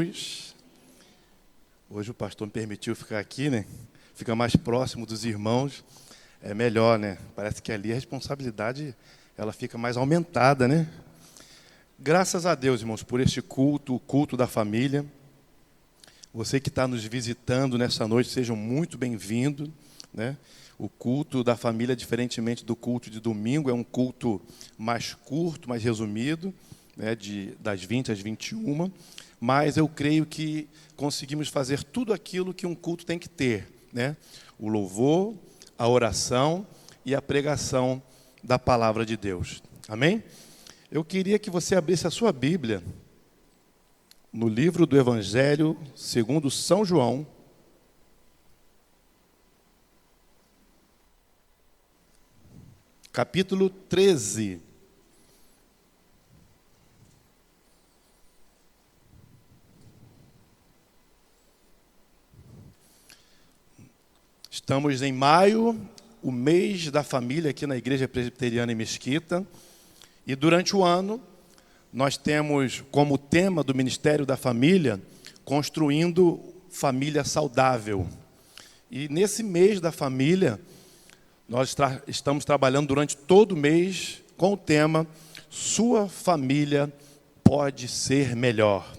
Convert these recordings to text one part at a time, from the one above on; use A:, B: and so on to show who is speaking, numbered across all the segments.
A: Jesus. Hoje o pastor me permitiu ficar aqui, né? Fica mais próximo dos irmãos. É melhor, né? Parece que ali a responsabilidade ela fica mais aumentada, né? Graças a Deus, irmãos, por este culto, o culto da família. Você que está nos visitando nessa noite, sejam muito bem-vindos, né? O culto da família, diferentemente do culto de domingo, é um culto mais curto, mais resumido, né? Das 20 às 21. Mas eu creio que conseguimos fazer tudo aquilo que um culto tem que ter, né? O louvor, a oração e a pregação da palavra de Deus. Amém? Eu queria que você abrisse a sua Bíblia no livro do Evangelho segundo São João, capítulo 13. Estamos em maio, o mês da família aqui na Igreja Presbiteriana em Mesquita. E durante o ano, nós temos como tema do Ministério da Família, construindo família saudável. E nesse mês da família, nós estamos trabalhando durante todo o mês com o tema Sua Família Pode Ser Melhor.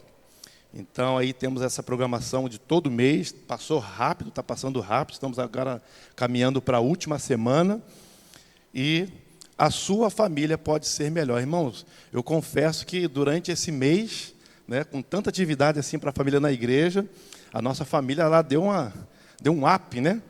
A: Então, aí temos essa programação de todo mês. Passou rápido, está passando rápido. Estamos agora caminhando para a última semana. E a sua família pode ser melhor. Irmãos, eu confesso que durante esse mês, né, com tanta atividade assim para a família na igreja, a nossa família lá deu um up, né?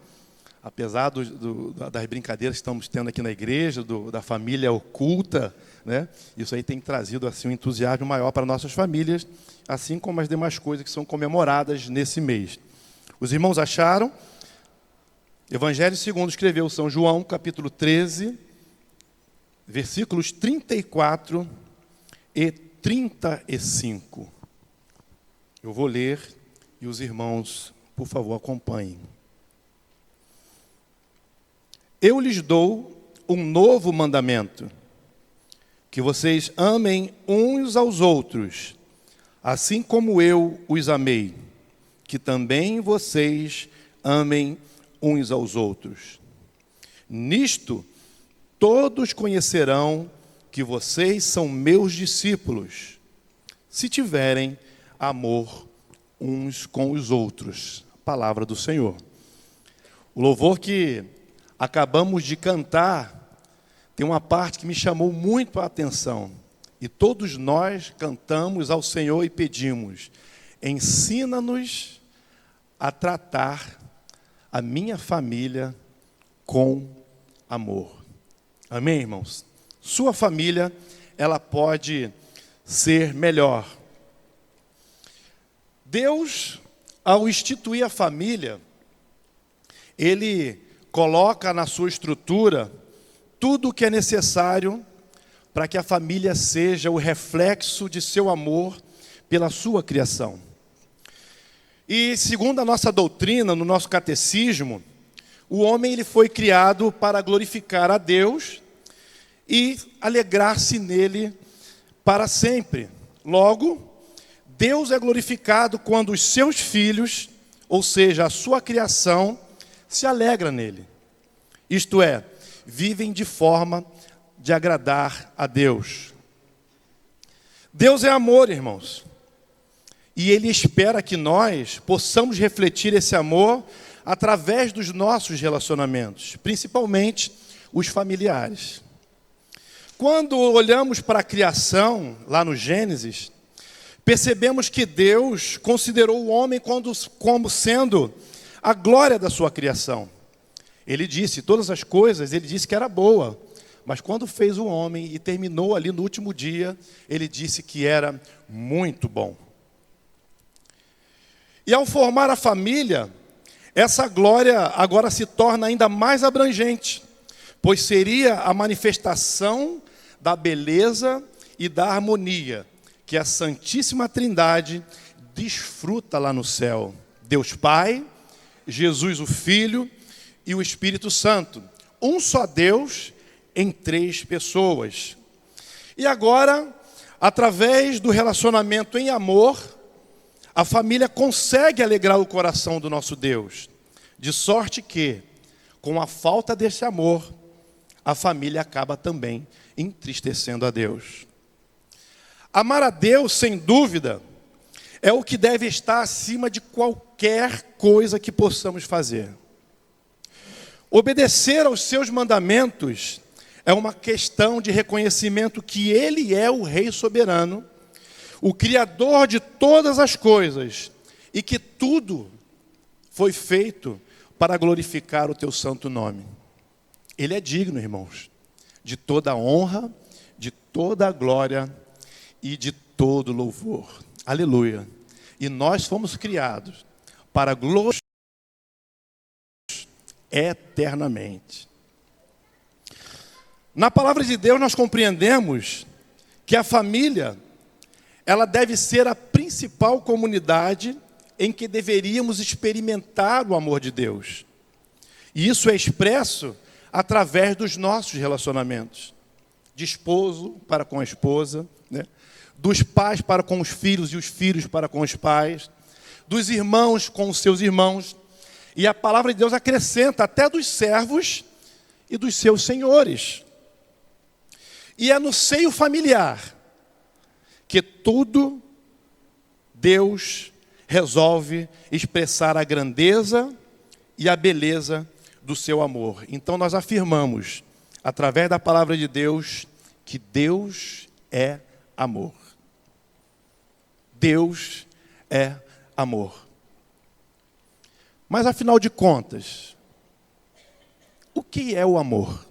A: Apesar das brincadeiras que estamos tendo aqui na igreja, da família oculta, né? Isso aí tem trazido assim, um entusiasmo maior para nossas famílias, assim como as demais coisas que são comemoradas nesse mês. Os irmãos acharam? Evangelho segundo escreveu São João, capítulo 13, versículos 34 e 35. Eu vou ler e os irmãos, por favor, acompanhem. Eu lhes dou um novo mandamento, que vocês amem uns aos outros, assim como eu os amei, que também vocês amem uns aos outros. Nisto, todos conhecerão que vocês são meus discípulos, se tiverem amor uns com os outros. Palavra do Senhor. O louvor que acabamos de cantar tem uma parte que me chamou muito a atenção. E todos nós cantamos ao Senhor e pedimos: ensina-nos a tratar a minha família com amor. Amém, irmãos? Sua família, ela pode ser melhor. Deus, ao instituir a família, Ele coloca na sua estrutura tudo o que é necessário para que a família seja o reflexo de seu amor pela sua criação. E segundo a nossa doutrina, no nosso catecismo, o homem ele foi criado para glorificar a Deus e alegrar-se nele para sempre. Logo, Deus é glorificado quando os seus filhos, ou seja, a sua criação, se alegra nele. Isto é, vivem de forma de agradar a Deus. Deus é amor, irmãos. E Ele espera que nós possamos refletir esse amor através dos nossos relacionamentos, principalmente os familiares. Quando olhamos para a criação, lá no Gênesis, percebemos que Deus considerou o homem como sendo a glória da sua criação. Ele disse, todas as coisas, ele disse que era boa. Mas quando fez o homem e terminou ali no último dia, ele disse que era muito bom. E ao formar a família, essa glória agora se torna ainda mais abrangente, pois seria a manifestação da beleza e da harmonia que a Santíssima Trindade desfruta lá no céu. Deus Pai, Jesus o Filho e o Espírito Santo. Um só Deus em três pessoas. E agora, através do relacionamento em amor, a família consegue alegrar o coração do nosso Deus, de sorte que, com a falta desse amor, a família acaba também entristecendo a Deus. Amar a Deus, sem dúvida, é o que deve estar acima de qualquer coisa que possamos fazer. Obedecer aos seus mandamentos é uma questão de reconhecimento que Ele é o Rei soberano, o Criador de todas as coisas, e que tudo foi feito para glorificar o teu santo nome. Ele é digno, irmãos, de toda a honra, de toda a glória e de todo louvor. Aleluia. E nós fomos criados para glorificar eternamente. Na palavra de Deus nós compreendemos que a família, ela deve ser a principal comunidade em que deveríamos experimentar o amor de Deus. E isso é expresso através dos nossos relacionamentos. De esposo para com a esposa, né? Dos pais para com os filhos e os filhos para com os pais, dos irmãos com os seus irmãos. E a palavra de Deus acrescenta até dos servos e dos seus senhores. E é no seio familiar que tudo Deus resolve expressar a grandeza e a beleza do seu amor. Então nós afirmamos, através da palavra de Deus, que Deus é amor. Deus é amor. Mas afinal de contas, o que é o amor?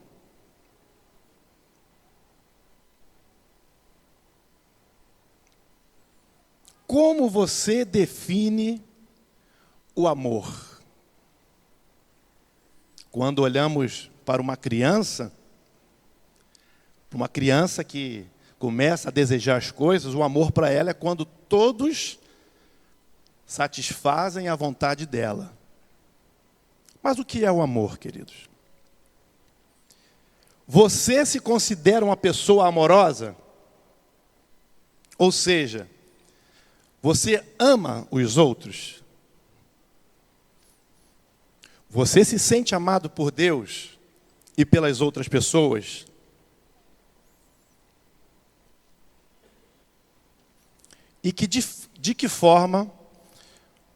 A: Como você define o amor? Quando olhamos para uma criança que começa a desejar as coisas, o amor para ela é quando todos satisfazem a vontade dela. Mas o que é o amor, queridos? Você se considera uma pessoa amorosa? Ou seja, você ama os outros? Você se sente amado por Deus e pelas outras pessoas? E de que forma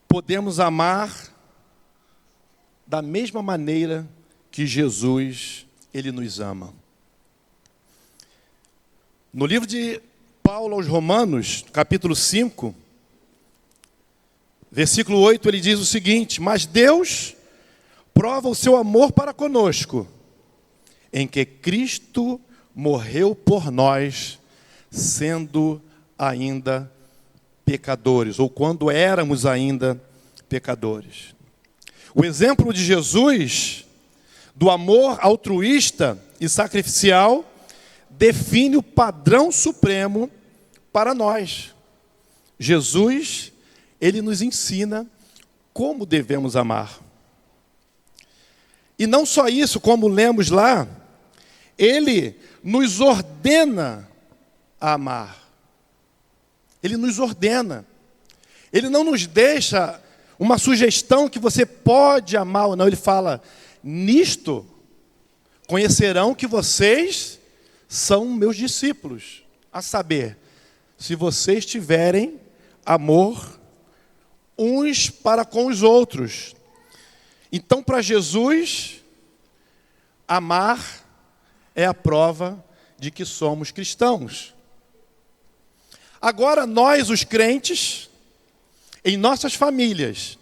A: podemos amar da mesma maneira que Jesus, Ele nos ama? No livro de Paulo aos Romanos, capítulo 5, versículo 8, ele diz o seguinte: mas Deus prova o seu amor para conosco, em que Cristo morreu por nós, sendo ainda pecadores, ou quando éramos ainda pecadores. O exemplo de Jesus, do amor altruísta e sacrificial, define o padrão supremo para nós. Jesus, Ele nos ensina como devemos amar. E não só isso, como lemos lá, Ele nos ordena a amar. Ele nos ordena. Ele não nos deixa uma sugestão que você pode amar ou não. Ele fala, nisto conhecerão que vocês são meus discípulos. A saber, se vocês tiverem amor uns para com os outros. Então, para Jesus, amar é a prova de que somos cristãos. Agora, nós, os crentes, em nossas famílias,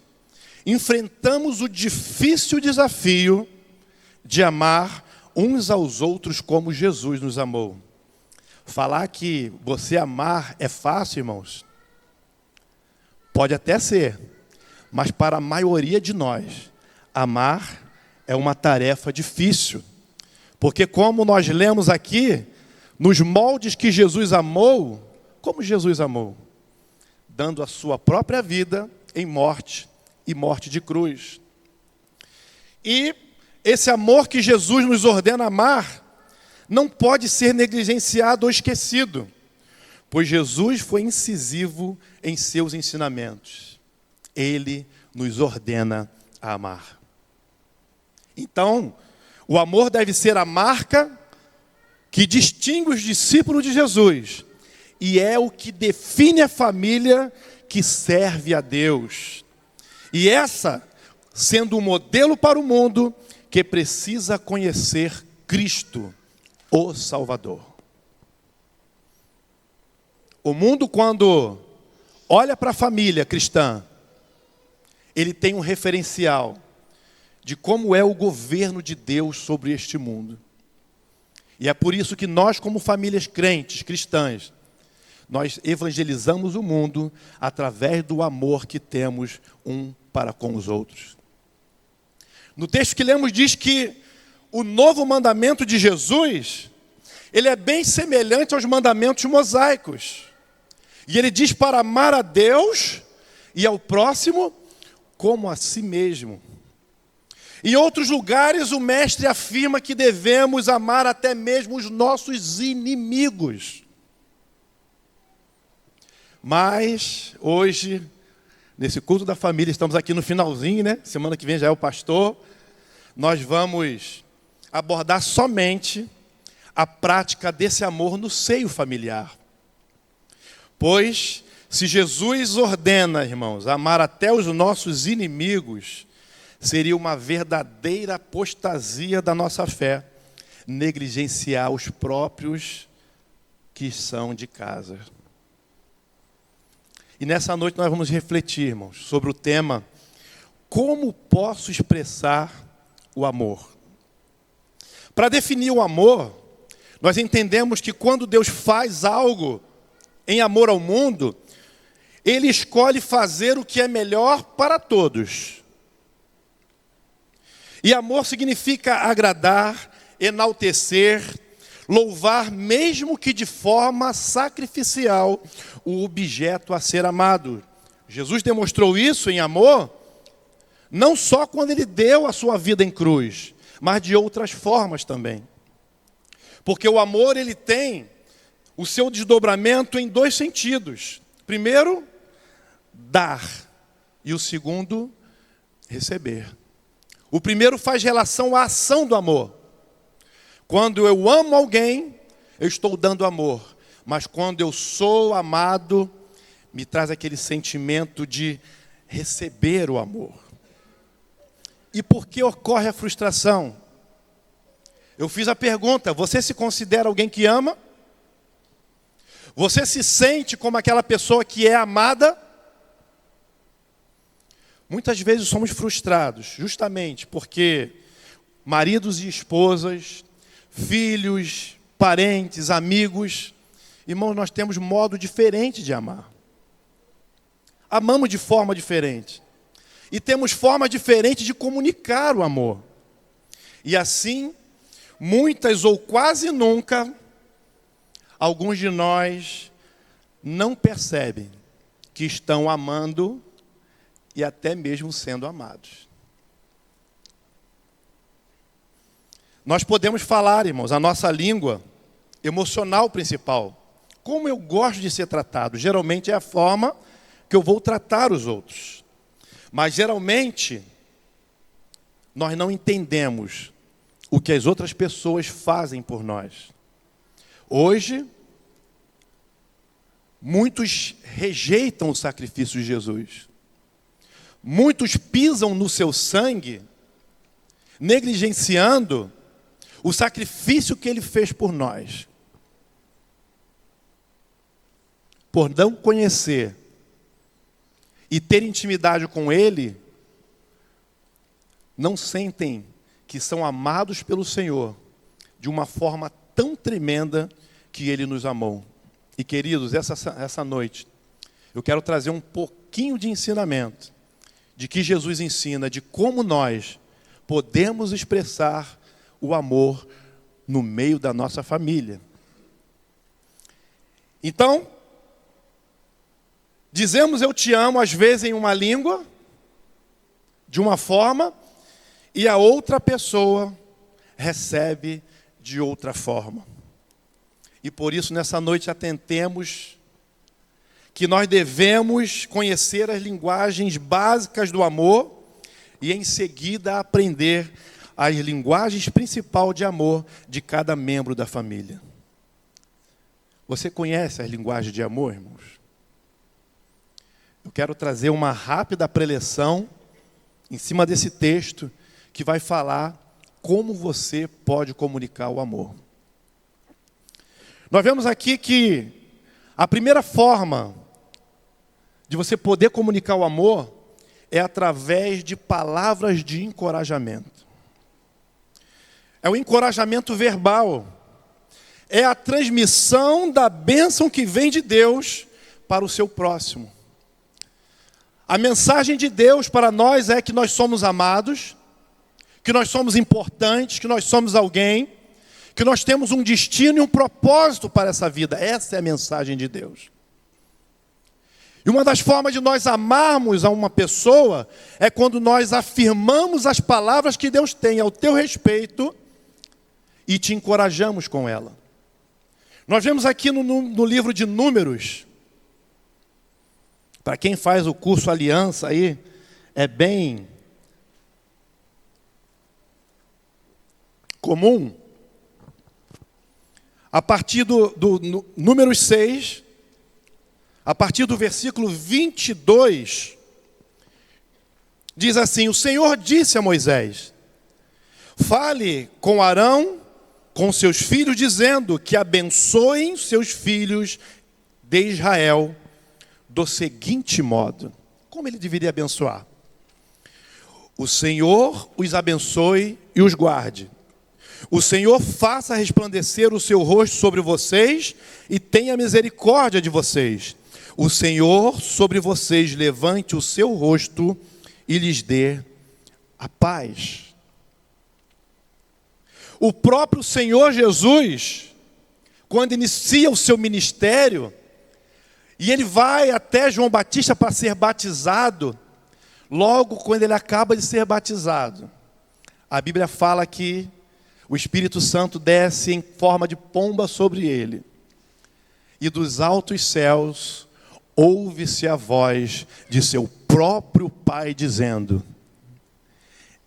A: enfrentamos o difícil desafio de amar uns aos outros como Jesus nos amou. Falar que você amar é fácil, irmãos, pode até ser, mas para a maioria de nós, amar é uma tarefa difícil. Porque como nós lemos aqui, nos moldes que Jesus amou, como Jesus amou? Dando a sua própria vida em morte, e morte de cruz. E esse amor que Jesus nos ordena amar, não pode ser negligenciado ou esquecido. pois Jesus foi incisivo em seus ensinamentos. Ele nos ordena a amar. Então, o amor deve ser a marca que distingue os discípulos de Jesus e é o que define a família que serve a Deus. E essa sendo um modelo para o mundo que precisa conhecer Cristo, o Salvador. O mundo, quando olha para a família cristã, ele tem um referencial de como é o governo de Deus sobre este mundo. E é por isso que nós, como famílias crentes, cristãs, nós evangelizamos o mundo através do amor que temos um para com os outros. No texto que lemos diz que o novo mandamento de Jesus, ele é bem semelhante aos mandamentos mosaicos. E ele diz para amar a Deus e ao próximo como a si mesmo. Em outros lugares, o mestre afirma que devemos amar até mesmo os nossos inimigos. Mas, hoje, nesse culto da família, estamos aqui no finalzinho, né? Semana que vem já é o pastor. Nós vamos abordar somente a prática desse amor no seio familiar. Pois, se Jesus ordena, irmãos, amar até os nossos inimigos, seria uma verdadeira apostasia da nossa fé, negligenciar os próprios que são de casa. E nessa noite nós vamos refletir, irmãos, sobre o tema: como posso expressar o amor? Para definir o amor, nós entendemos que quando Deus faz algo em amor ao mundo, Ele escolhe fazer o que é melhor para todos. E amor significa agradar, enaltecer, louvar, mesmo que de forma sacrificial, o objeto a ser amado. Jesus demonstrou isso em amor, não só quando Ele deu a sua vida em cruz, mas de outras formas também. Porque o amor, ele tem o seu desdobramento em dois sentidos. Primeiro, dar, e o segundo, receber. O primeiro faz relação à ação do amor. Quando eu amo alguém, eu estou dando amor. Mas quando eu sou amado, me traz aquele sentimento de receber o amor. E por que ocorre a frustração? Eu fiz a pergunta: você se considera alguém que ama? Você se sente como aquela pessoa que é amada? Muitas vezes somos frustrados, justamente porque maridos e esposas, filhos, parentes, amigos, irmãos, nós temos modo diferente de amar. Amamos de forma diferente. E temos forma diferente de comunicar o amor. E assim, muitas ou quase nunca, alguns de nós não percebem que estão amando e até mesmo sendo amados. Nós podemos falar, irmãos, a nossa língua emocional principal. Como eu gosto de ser tratado. Geralmente é a forma que eu vou tratar os outros. Mas geralmente, nós não entendemos o que as outras pessoas fazem por nós. Hoje, muitos rejeitam o sacrifício de Jesus. Muitos pisam no seu sangue, negligenciando o sacrifício que Ele fez por nós. Por não conhecer e ter intimidade com Ele, não sentem que são amados pelo Senhor de uma forma tão tremenda que Ele nos amou. E queridos, essa noite, eu quero trazer um pouquinho de ensinamento de que Jesus ensina, de como nós podemos expressar o amor no meio da nossa família. Então, dizemos eu te amo, às vezes em uma língua, de uma forma, e a outra pessoa recebe de outra forma. E por isso, nessa noite, atentemos que nós devemos conhecer as linguagens básicas do amor e, em seguida, aprender as linguagens principais de amor de cada membro da família. Você conhece as linguagens de amor, irmãos? Eu quero trazer uma rápida preleção em cima desse texto que vai falar como você pode comunicar o amor. Nós vemos aqui que a primeira forma de você poder comunicar o amor é através de palavras de encorajamento. É o encorajamento verbal. É a transmissão da bênção que vem de Deus para o seu próximo. A mensagem de Deus para nós é que nós somos amados, que nós somos importantes, que nós somos alguém, que nós temos um destino e um propósito para essa vida. Essa é a mensagem de Deus. E uma das formas de nós amarmos a uma pessoa é quando nós afirmamos as palavras que Deus tem ao teu respeito e te encorajamos com ela. Nós vemos aqui no livro de Números, para quem faz o curso Aliança aí, é bem comum. A partir do Números 6, a partir do versículo 22, diz assim: o Senhor disse a Moisés: fale com Arão, com seus filhos, dizendo que abençoem seus filhos de Israel do seguinte modo. Como ele deveria abençoar? O Senhor os abençoe e os guarde. O Senhor faça resplandecer o seu rosto sobre vocês e tenha misericórdia de vocês. O Senhor sobre vocês levante o seu rosto e lhes dê a paz. O próprio Senhor Jesus, quando inicia o seu ministério, e ele vai até João Batista para ser batizado, logo quando ele acaba de ser batizado, a Bíblia fala que o Espírito Santo desce em forma de pomba sobre ele, e dos altos céus ouve-se a voz de seu próprio Pai dizendo: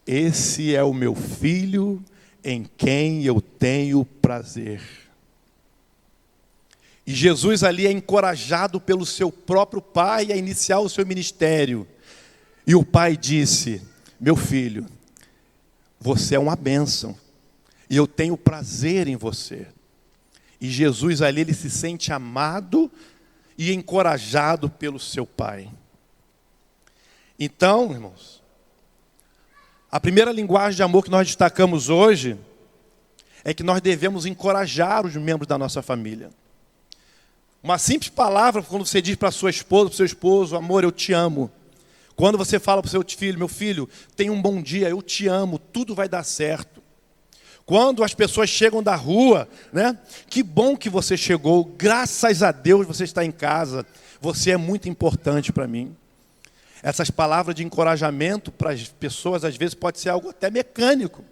A: esse é o meu filho em quem eu tenho prazer. E Jesus ali é encorajado pelo seu próprio Pai a iniciar o seu ministério. E o Pai disse: meu filho, você é uma bênção, e eu tenho prazer em você. E Jesus ali, ele se sente amado e encorajado pelo seu Pai. Então, irmãos, a primeira linguagem de amor que nós destacamos hoje é que nós devemos encorajar os membros da nossa família. Uma simples palavra, quando você diz para a sua esposa, para o seu esposo: amor, eu te amo. Quando você fala para o seu filho: meu filho, tenha um bom dia, eu te amo, tudo vai dar certo. Quando as pessoas chegam da rua, né? Que bom que você chegou, graças a Deus você está em casa, você é muito importante para mim. Essas palavras de encorajamento para as pessoas, às vezes, pode ser algo até mecânico.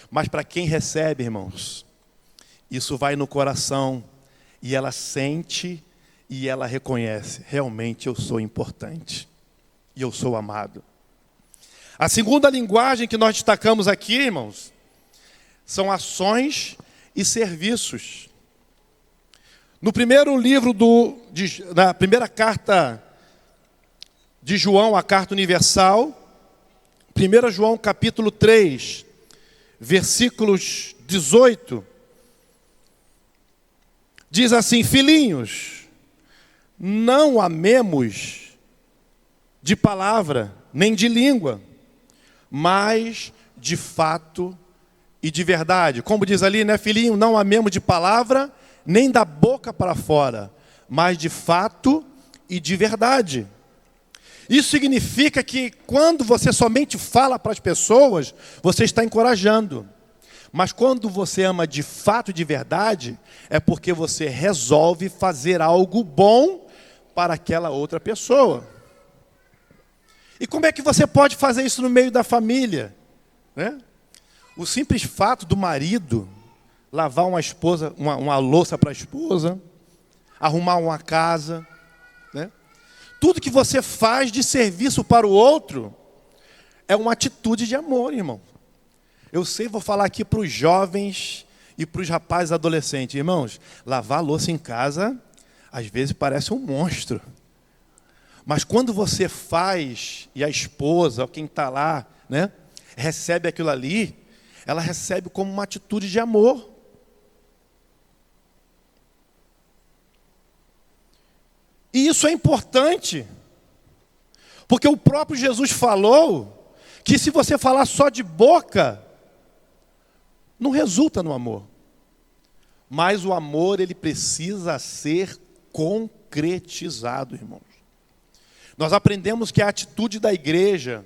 A: Mas para quem recebe, irmãos, isso vai no coração e ela sente e ela reconhece: realmente eu sou importante e eu sou amado. A segunda linguagem que nós destacamos aqui, irmãos, são ações e serviços. No primeiro livro, na primeira carta de João, a carta universal, 1 João capítulo 3, versículos 18, diz assim: filhinhos, não amemos de palavra, nem de língua, mas de fato e de verdade. Como diz ali, né, filhinho, não amemos de palavra, nem da boca para fora, mas de fato e de verdade. Isso significa que quando você somente fala para as pessoas, você está encorajando. Mas quando você ama de fato e de verdade, é porque você resolve fazer algo bom para aquela outra pessoa. E como é que você pode fazer isso no meio da família, né? O simples fato do marido lavar uma louça para a esposa, arrumar uma casa, né? tudo que você faz de serviço para o outro é uma atitude de amor, irmão. Eu sei, vou falar aqui para os jovens e para os rapazes adolescentes. Irmãos, lavar a louça em casa, às vezes parece um monstro. Mas quando você faz, e a esposa, ou quem está lá, né, recebe aquilo ali, ela recebe como uma atitude de amor. E isso é importante, porque o próprio Jesus falou que se você falar só de boca, não resulta no amor. Mas o amor, ele precisa ser concretizado, irmãos. Nós aprendemos que a atitude da igreja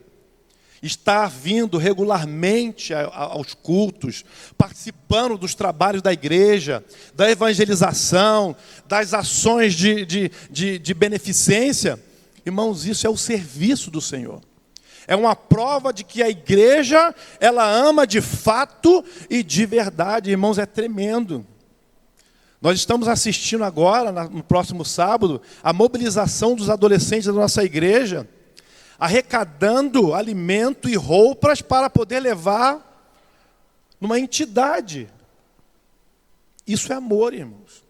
A: está vindo regularmente aos cultos, participando dos trabalhos da igreja, da evangelização, das ações de beneficência. Irmãos, isso é o serviço do Senhor. É uma prova de que a igreja, ela ama de fato e de verdade. Irmãos, é tremendo. Nós estamos assistindo agora, no próximo sábado, a mobilização dos adolescentes da nossa igreja, arrecadando alimento e roupas para poder levar numa entidade. Isso é amor, irmãos.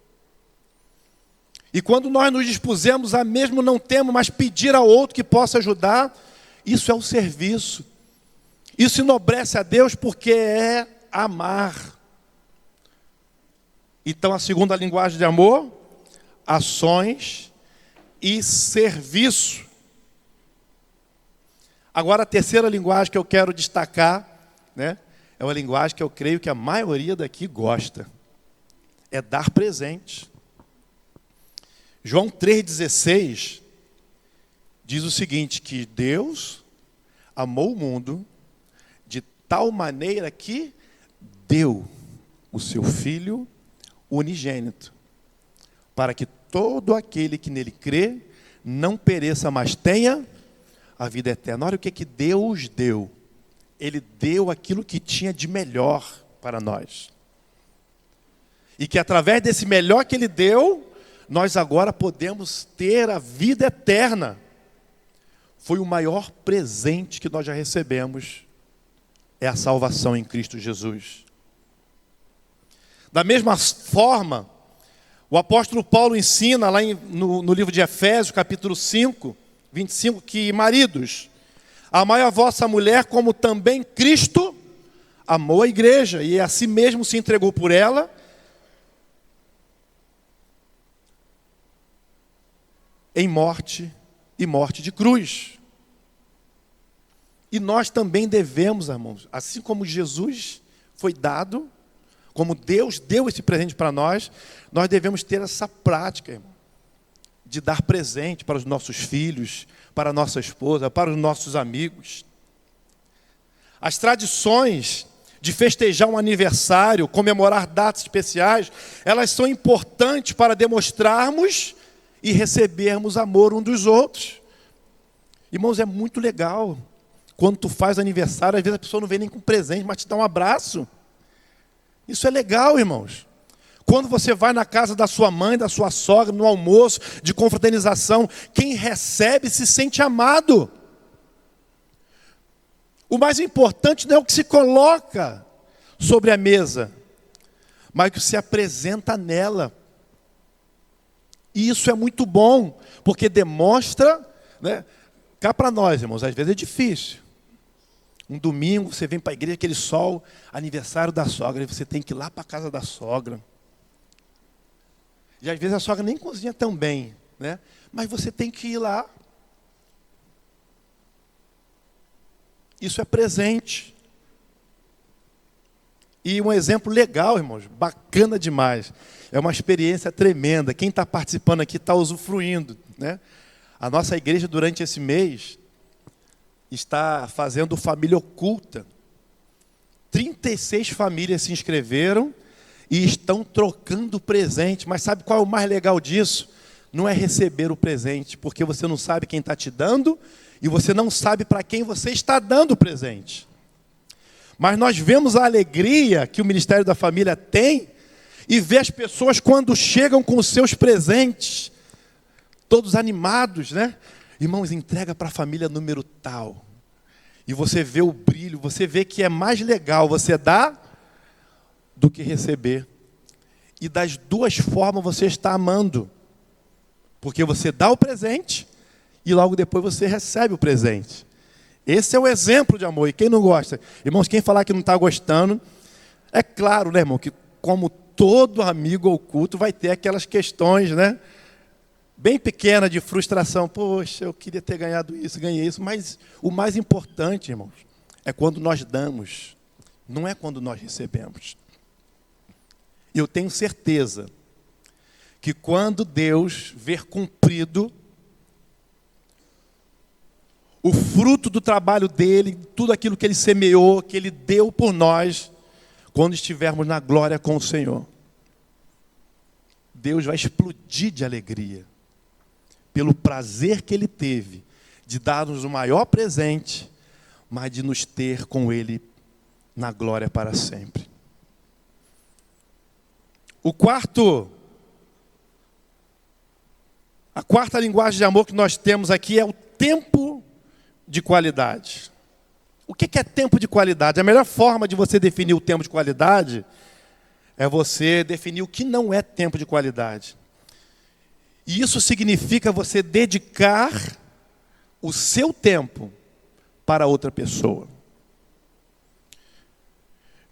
A: E quando nós nos dispusemos a mesmo não termos, mas pedir ao outro que possa ajudar, isso é o serviço. Isso enobrece a Deus porque é amar. Então, a segunda linguagem de amor, ações e serviço. Agora, a terceira linguagem que eu quero destacar, né, é uma linguagem que eu creio que a maioria daqui gosta. É dar presente. João 3,16 diz o seguinte, que Deus amou o mundo de tal maneira que deu o seu Filho unigênito, para que todo aquele que nele crê não pereça, mas tenha a vida eterna. Olha o que Deus deu. Ele deu aquilo que tinha de melhor para nós. E que através desse melhor que Ele deu, nós agora podemos ter a vida eterna. Foi o maior presente que nós já recebemos, é a salvação em Cristo Jesus. Da mesma forma, o apóstolo Paulo ensina lá no livro de Efésios, capítulo 5, 25, que maridos, amai a vossa mulher como também Cristo amou a igreja e a si mesmo se entregou por ela, em morte e morte de cruz. E nós também devemos, irmãos, assim como Jesus foi dado, como Deus deu esse presente para nós devemos ter essa prática, irmão, de dar presente para os nossos filhos, para a nossa esposa, para os nossos amigos. As tradições de festejar um aniversário, comemorar datas especiais, elas são importantes para demonstrarmos e recebermos amor um dos outros. Irmãos, é muito legal. Quando tu faz aniversário, às vezes a pessoa não vem nem com presente, mas te dá um abraço. Isso é legal, irmãos. Quando você vai na casa da sua mãe, da sua sogra, no almoço de confraternização, quem recebe se sente amado. O mais importante não é o que se coloca sobre a mesa, mas o que se apresenta nela. E isso é muito bom, porque demonstra, né? Cá para nós, irmãos, às vezes é difícil. Um domingo, você vem para a igreja, aquele sol, aniversário da sogra, e você tem que ir lá para a casa da sogra. E às vezes a sogra nem cozinha tão bem, né? Mas você tem que ir lá. Isso é presente. E um exemplo legal, irmãos, bacana demais. É uma experiência tremenda. Quem está participando aqui está usufruindo, né? A nossa igreja, durante esse mês, está fazendo família oculta. 36 famílias se inscreveram e estão trocando presente. Mas sabe qual é o mais legal disso? Não é receber o presente, porque você não sabe quem está te dando e você não sabe para quem você está dando o presente. Mas nós vemos a alegria que o Ministério da Família tem e vê as pessoas quando chegam com os seus presentes, todos animados, né? Irmãos, entrega para a família número tal. E você vê o brilho, você vê que é mais legal você dar do que receber. E das duas formas você está amando. Porque você dá o presente e logo depois você recebe o presente. Esse é o exemplo de amor. E quem não gosta? Irmãos, quem falar que não está gostando, é claro, né, irmão, que como todo amigo oculto vai ter aquelas questões, né? Bem pequena de frustração. Poxa, eu queria ter ganhado isso, ganhei isso. Mas o mais importante, irmãos, é quando nós damos. Não é quando nós recebemos. Eu tenho certeza que quando Deus ver cumprido o fruto do trabalho dele, tudo aquilo que ele semeou, que ele deu por nós, quando estivermos na glória com o Senhor, Deus vai explodir de alegria, pelo prazer que ele teve de dar-nos o maior presente, mas de nos ter com ele na glória para sempre. A quarta linguagem de amor que nós temos aqui é o tempo de qualidade. O que é tempo de qualidade? A melhor forma de você definir o tempo de qualidade é você definir o que não é tempo de qualidade. E isso significa você dedicar o seu tempo para outra pessoa.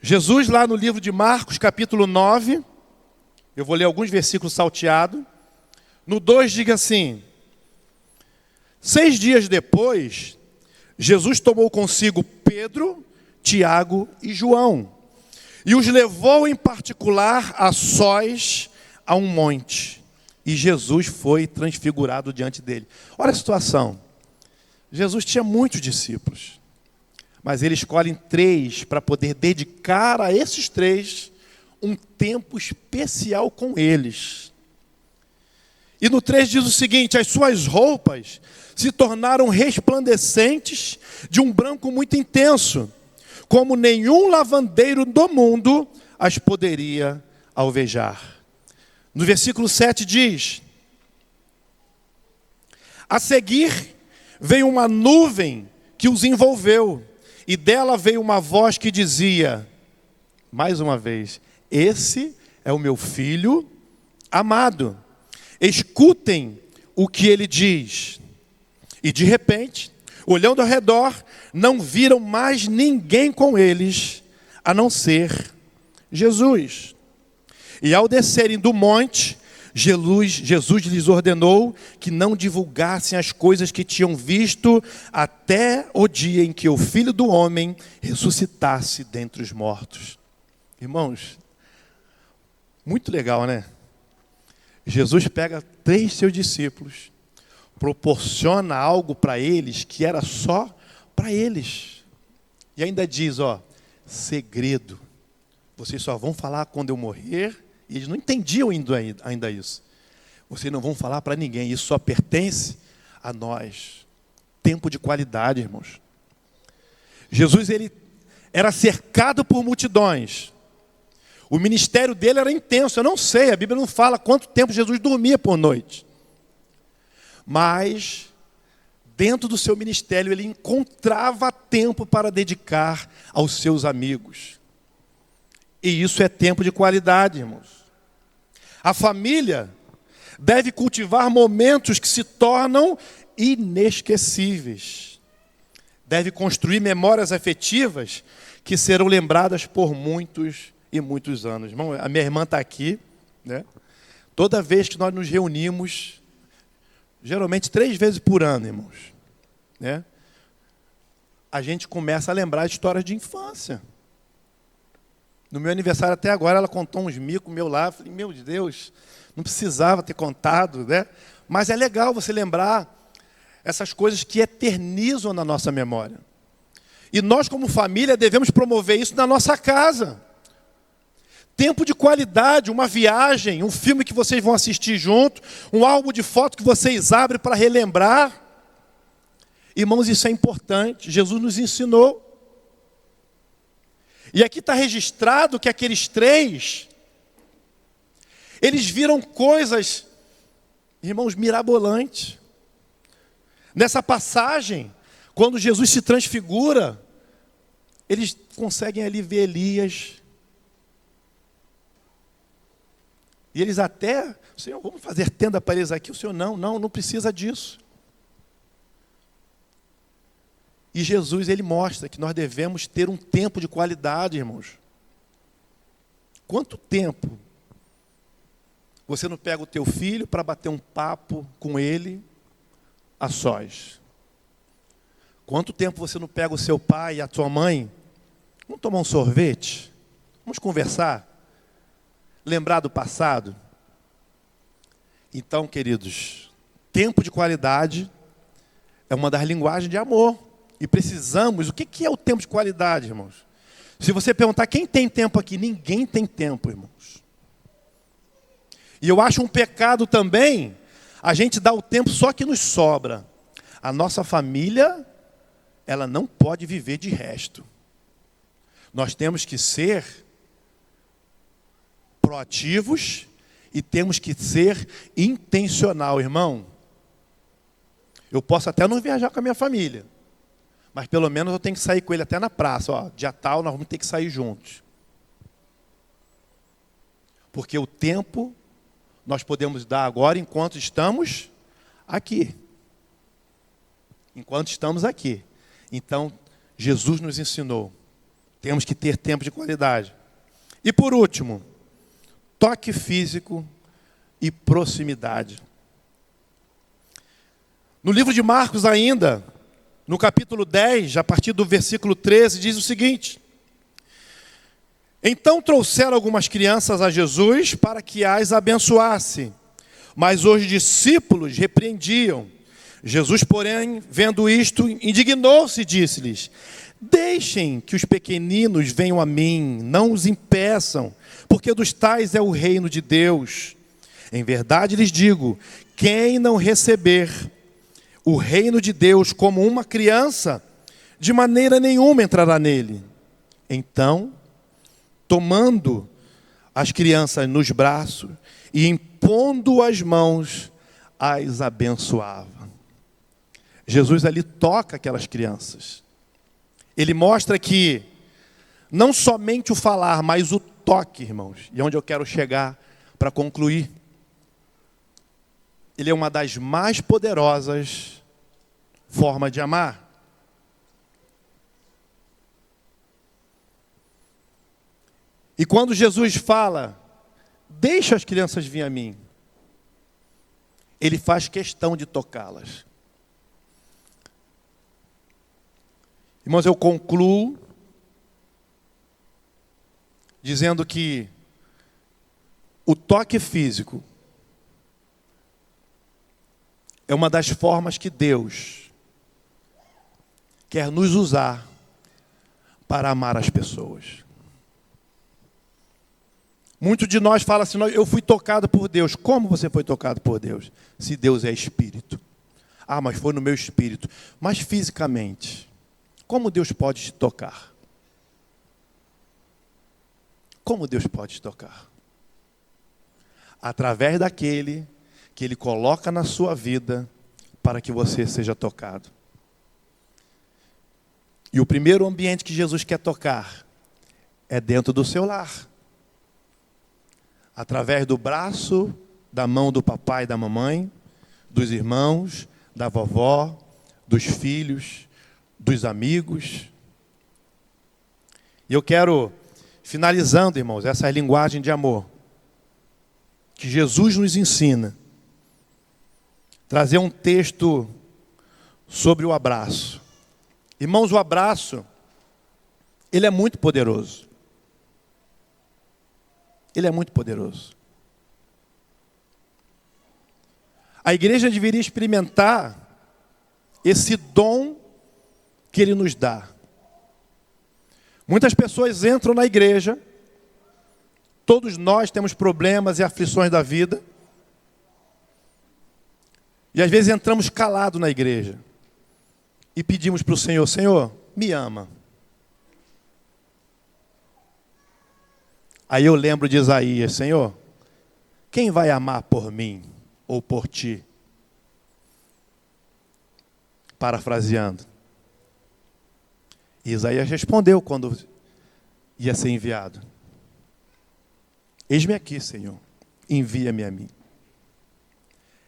A: Jesus, lá no livro de Marcos, capítulo 9, eu vou ler alguns versículos salteados. No 2 diz assim: 6 dias depois, Jesus tomou consigo Pedro, Tiago e João, e os levou em particular a sós a um monte. E Jesus foi transfigurado diante dele. Olha a situação. Jesus tinha muitos discípulos, mas ele escolhe 3 para poder dedicar a esses 3 um tempo especial com eles. E no 3 diz o seguinte: as suas roupas se tornaram resplandecentes de um branco muito intenso, como nenhum lavandeiro do mundo as poderia alvejar. No versículo 7 diz: a seguir veio uma nuvem que os envolveu, e dela veio uma voz que dizia, mais uma vez: esse é o meu filho amado, escutem o que ele diz. E de repente, olhando ao redor, não viram mais ninguém com eles, a não ser Jesus. E ao descerem do monte, Jesus lhes ordenou que não divulgassem as coisas que tinham visto até o dia em que o Filho do Homem ressuscitasse dentre os mortos. Irmãos, muito legal, né? Jesus pega 3 seus discípulos, proporciona algo para eles que era só para eles. E ainda diz, segredo. Vocês só vão falar quando eu morrer. E eles não entendiam ainda isso. Vocês não vão falar para ninguém. Isso só pertence a nós. Tempo de qualidade, irmãos. Jesus, ele era cercado por multidões. O ministério dele era intenso. Eu não sei, a Bíblia não fala quanto tempo Jesus dormia por noite. Mas, dentro do seu ministério, ele encontrava tempo para dedicar aos seus amigos. E isso é tempo de qualidade, irmãos. A família deve cultivar momentos que se tornam inesquecíveis. Deve construir memórias afetivas que serão lembradas por muitos e muitos anos. Irmão, a minha irmã está aqui, né? Toda vez que nós nos reunimos, geralmente 3 vezes por ano, irmãos, né? A gente começa a lembrar histórias de infância. No meu aniversário até agora, ela contou uns micos meu lá. Eu falei, meu Deus, não precisava ter contado, né? Mas é legal você lembrar essas coisas que eternizam na nossa memória. E nós, como família, devemos promover isso na nossa casa. Tempo de qualidade, uma viagem, um filme que vocês vão assistir junto, um álbum de foto que vocês abrem para relembrar. Irmãos, isso é importante. Jesus nos ensinou. E aqui está registrado que aqueles 3, eles viram coisas, irmãos, mirabolante. Nessa passagem, quando Jesus se transfigura, eles conseguem ali ver Elias. E eles até, Senhor, vamos fazer tenda para eles aqui. O Senhor, não precisa disso. E Jesus, ele mostra que nós devemos ter um tempo de qualidade, irmãos. Quanto tempo você não pega o teu filho para bater um papo com ele a sós? Quanto tempo você não pega o seu pai e a tua mãe? Vamos tomar um sorvete? Vamos conversar? Lembrar do passado? Então, queridos, tempo de qualidade é uma das linguagens de amor. E precisamos, o que é o tempo de qualidade, irmãos? Se você perguntar quem tem tempo aqui, ninguém tem tempo, irmãos. E eu acho um pecado também a gente dar o tempo só que nos sobra. A nossa família, ela não pode viver de resto. Nós temos que ser proativos e temos que ser intencional, irmão. Eu posso até não viajar com a minha família, mas pelo menos eu tenho que sair com ele até na praça. Ó, dia tal, nós vamos ter que sair juntos. Porque o tempo nós podemos dar agora enquanto estamos aqui. Enquanto estamos aqui. Então, Jesus nos ensinou. Temos que ter tempo de qualidade. E por último, toque físico e proximidade. No livro de Marcos ainda, no capítulo 10, a partir do versículo 13, diz o seguinte: então trouxeram algumas crianças a Jesus para que as abençoasse, mas os discípulos repreendiam. Jesus, porém, vendo isto, indignou-se e disse-lhes: deixem que os pequeninos venham a mim, não os impeçam, porque dos tais é o reino de Deus. Em verdade lhes digo, quem não receber o reino de Deus como uma criança, de maneira nenhuma entrará nele. Então, tomando as crianças nos braços e impondo as mãos, as abençoava. Jesus ali toca aquelas crianças. Ele mostra que não somente o falar, mas o toque, irmãos, e é onde eu quero chegar para concluir. Ele é uma das mais poderosas formas de amar. E quando Jesus fala, deixa as crianças vir a mim, ele faz questão de tocá-las. Irmãos, eu concluo dizendo que o toque físico é uma das formas que Deus quer nos usar para amar as pessoas. Muitos de nós falam assim, eu fui tocado por Deus. Como você foi tocado por Deus? Se Deus é espírito. Ah, mas foi no meu espírito. Mas fisicamente, como Deus pode te tocar? Como Deus pode te tocar? Através daquele que Ele coloca na sua vida para que você seja tocado. E o primeiro ambiente que Jesus quer tocar é dentro do seu lar. Através do braço, da mão do papai e da mamãe, dos irmãos, da vovó, dos filhos, dos amigos. E eu quero, finalizando, irmãos, essa linguagem de amor que Jesus nos ensina, trazer um texto sobre o abraço. Irmãos, o abraço, ele é muito poderoso. Ele é muito poderoso. A igreja deveria experimentar esse dom que Ele nos dá. Muitas pessoas entram na igreja, todos nós temos problemas e aflições da vida, e às vezes entramos calados na igreja, e pedimos para o Senhor, Senhor, me ama. Aí eu lembro de Isaías, Senhor, quem vai amar por mim? ou por ti? Parafraseando. E Isaías respondeu quando ia ser enviado: eis-me aqui, Senhor, envia-me a mim.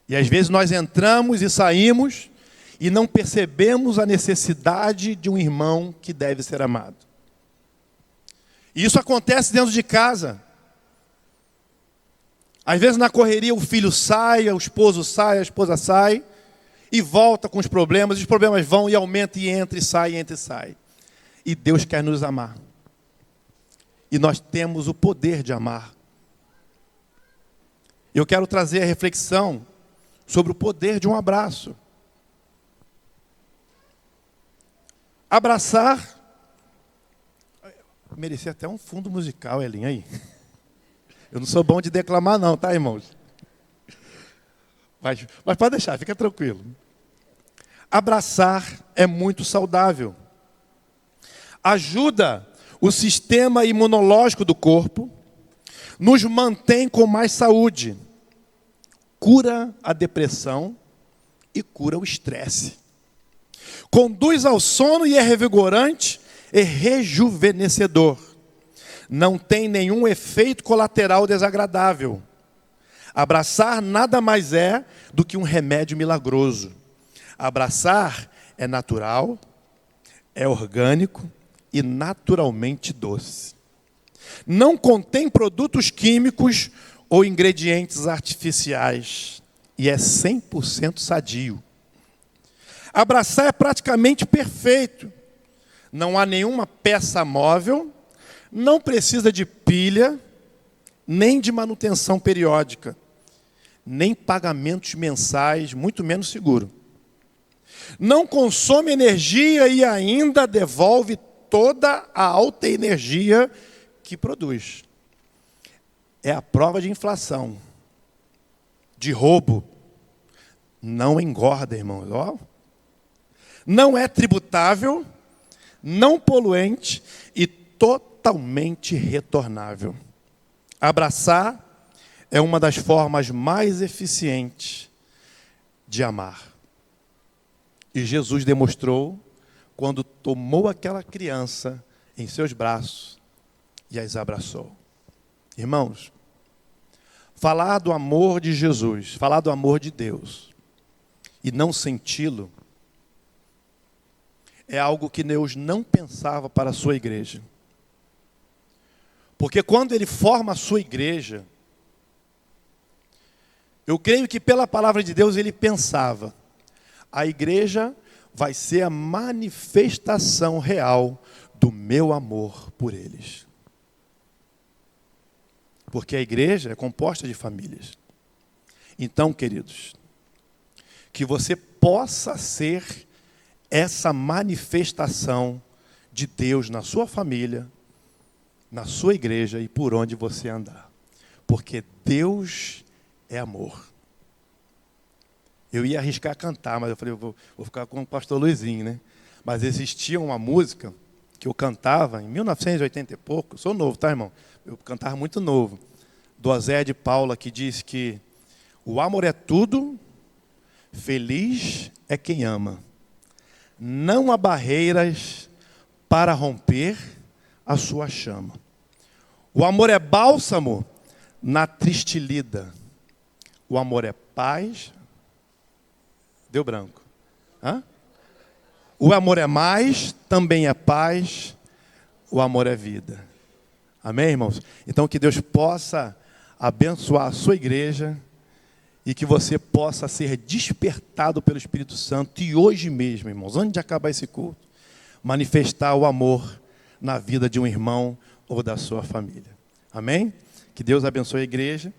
A: E às vezes nós entramos e saímos e não percebemos a necessidade de um irmão que deve ser amado. E isso acontece dentro de casa. Às vezes na correria o filho sai, o esposo sai, a esposa sai e volta com os problemas vão e aumentam e entra e sai, entra e sai. E Deus quer nos amar. E nós temos o poder de amar. Eu quero trazer a reflexão sobre o poder de um abraço. Abraçar, merecia até um fundo musical, Elinho, aí. Eu não sou bom de declamar não, tá, irmãos? Mas pode deixar, fica tranquilo. Abraçar é muito saudável. Ajuda o sistema imunológico do corpo, nos mantém com mais saúde, cura a depressão e cura o estresse. Conduz ao sono e é revigorante e rejuvenescedor. Não tem nenhum efeito colateral desagradável. Abraçar nada mais é do que um remédio milagroso. Abraçar é natural, é orgânico e naturalmente doce. Não contém produtos químicos ou ingredientes artificiais e é 100% sadio. Abraçar é praticamente perfeito. Não há nenhuma peça móvel, não precisa de pilha, nem de manutenção periódica, nem pagamentos mensais, muito menos seguro. Não consome energia e ainda devolve toda a alta energia que produz. É a prova de inflação, de roubo. Não engorda, irmãos. Ó. Não é tributável, não poluente e totalmente retornável. Abraçar é uma das formas mais eficientes de amar. E Jesus demonstrou quando tomou aquela criança em seus braços e as abraçou. Irmãos, falar do amor de Jesus, falar do amor de Deus e não senti-lo, é algo que Deus não pensava para a sua igreja. Porque quando Ele forma a sua igreja, eu creio que pela palavra de Deus Ele pensava, a igreja vai ser a manifestação real do meu amor por eles. Porque a igreja é composta de famílias. Então, queridos, que você possa ser essa manifestação de Deus na sua família, na sua igreja e por onde você andar. Porque Deus é amor. Eu ia arriscar cantar, mas eu falei, eu vou ficar com o pastor Luizinho, né? Mas existia uma música que eu cantava em 1980 e pouco. Eu sou novo, tá, irmão? Eu cantava muito novo. Do Osé de Paula, que diz que o amor é tudo, feliz é quem ama. Não há barreiras para romper a sua chama. O amor é bálsamo na triste lida. O amor é paz. Deu branco. Hã? O amor é mais, também é paz. O amor é vida. Amém, irmãos? Então que Deus possa abençoar a sua igreja e que você possa ser despertado pelo Espírito Santo e hoje mesmo, irmãos, antes de acabar esse culto, manifestar o amor na vida de um irmão ou da sua família. Amém? Que Deus abençoe a igreja.